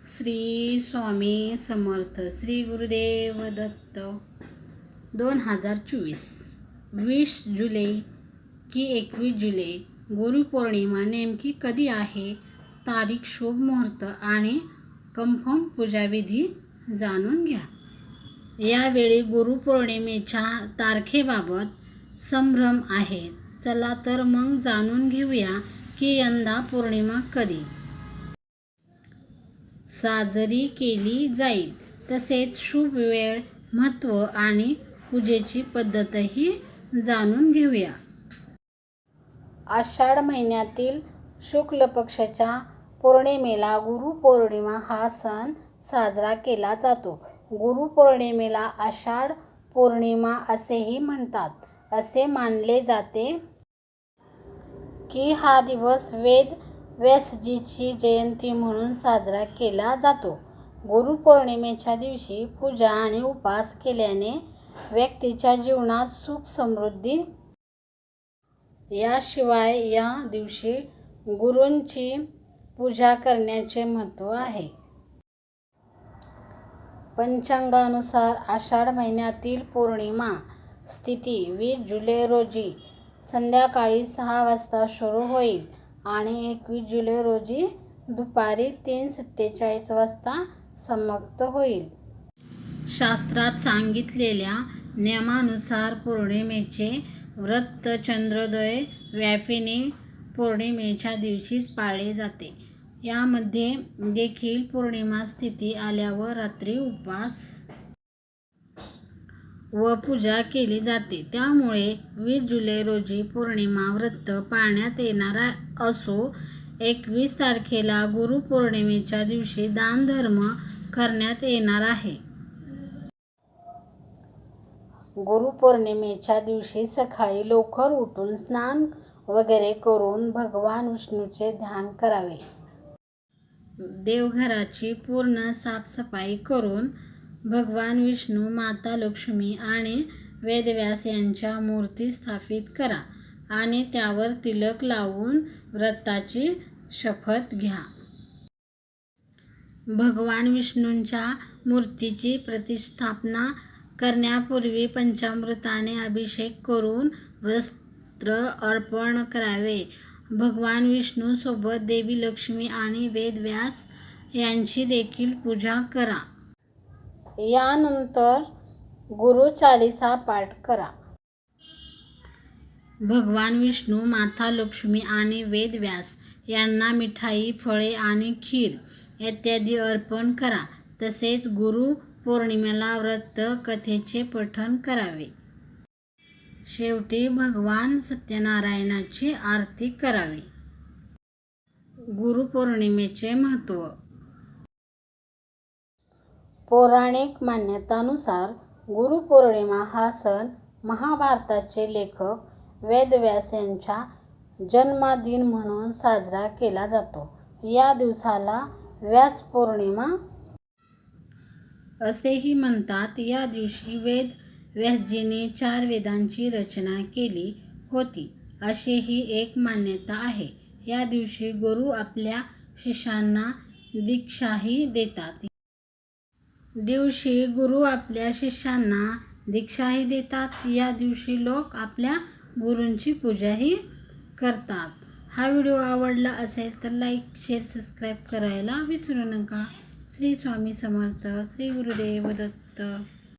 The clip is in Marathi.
श्री स्वामी समर्थ. श्री गुरुदेव दत्त. 2024 20 जुलै की 21 जुलै गुरुपौर्णिमा नेमकी कधी आहे? तारीख, शुभ मुहूर्त आणि कन्फर्म पूजाविधी जाणून घ्या. यावेळी गुरुपौर्णिमेच्या तारखेबाबत संभ्रम आहे. चला तर मग जाणून घेऊया की यंदा पौर्णिमा कधी साजरी केली जाईल. तसेच शुभ वेळ, महत्त्व आणि पूजेची पद्धतही जाणून घेऊया. आषाढ महिन्यातील शुक्ल पक्षाच्या पौर्णिमेला गुरुपौर्णिमा हा सण साजरा केला जातो. गुरुपौर्णिमेला आषाढ पौर्णिमा असेही म्हणतात. असे मानले जाते की हा दिवस वेद व्यासजीची जयंती म्हणून साजरा केला जातो. गुरुपौर्णिमेच्या दिवशी पूजा आणि उपवास केल्याने व्यक्तीच्या जीवनात सुख समृद्धी. याशिवाय या दिवशी गुरूंची पूजा करण्याचे महत्त्व आहे. पंचांगानुसार आषाढ महिन्यातील पौर्णिमा तिथी 20 जुलै रोजी संध्याकाळी 6 वाजता सुरू होईल आणि 21 जुलै रोजी दुपारी 3:47 वाजता समाप्त होईल. शास्त्रात सांगितलेल्या नियमानुसार पौर्णिमेचे व्रत चंद्रोदय व्यापिनी पौर्णिमेच्या दिवशीच पाळले जाते. यामध्ये देखील पौर्णिमा तिथी आल्यावर रात्री उपवास व पूजा केली जाते. त्यामुळे 20 जुलै रोजी पौर्णिमा व्रत पाळण्यात येणार असो. 21 तारखेला गुरुपौर्णिमेच्या दिवशी दानधर्म करण्यात येणार आहे. गुरुपौर्णिमेच्या दिवशी सकाळी लवकर उठून स्नान वगैरे करून भगवान विष्णूचे ध्यान करावे. देवघराची पूर्ण साफसफाई करून भगवान विष्णू, माता लक्ष्मी आणि वेदव्यास यांच्या मूर्ती स्थापित करा आणि त्यावर तिलक लावून व्रताची शपथ घ्या. भगवान विष्णूंच्या मूर्तीची प्रतिष्ठापना करण्यापूर्वी पंचामृताने अभिषेक करून वस्त्र अर्पण करावे. भगवान विष्णू सोबत देवी लक्ष्मी आणि वेदव्यास यांची देखील पूजा करा. यानंतर गुरुचालीसा पाठ करा. भगवान विष्णू, माता लक्ष्मी आणि वेदव्यास यांना मिठाई, फळे आणि खीर इत्यादी अर्पण करा. तसेच गुरु पौर्णिमेला व्रत कथेचे पठण करावे. शेवटी भगवान सत्यनारायणाची आरती करावी. गुरुपौर्णिमेचे महत्त्व. पौराणिक मान्यतानुसार गुरुपौर्णिमा हा सण महाभारताचे लेखक वेदव्यास यांच्या जन्मदिन म्हणून साजरा केला जातो. या दिवसाला व्यास पौर्णिमा असेही म्हणतात. या दिवशी वेद व्यासजींनी 4 वेदांची रचना केली होती अशीही एक मान्यता आहे. या दिवशी गुरु आपल्या शिष्यांना दीक्षाही देतात. या दिवशी लोक आपल्या गुरूंची पूजाही करतात. हा व्हिडिओ आवडला असेल तर लाईक, शेअर, सबस्क्राईब करायला विसरू नका. श्री स्वामी समर्थ. श्री गुरुदेव दत्त.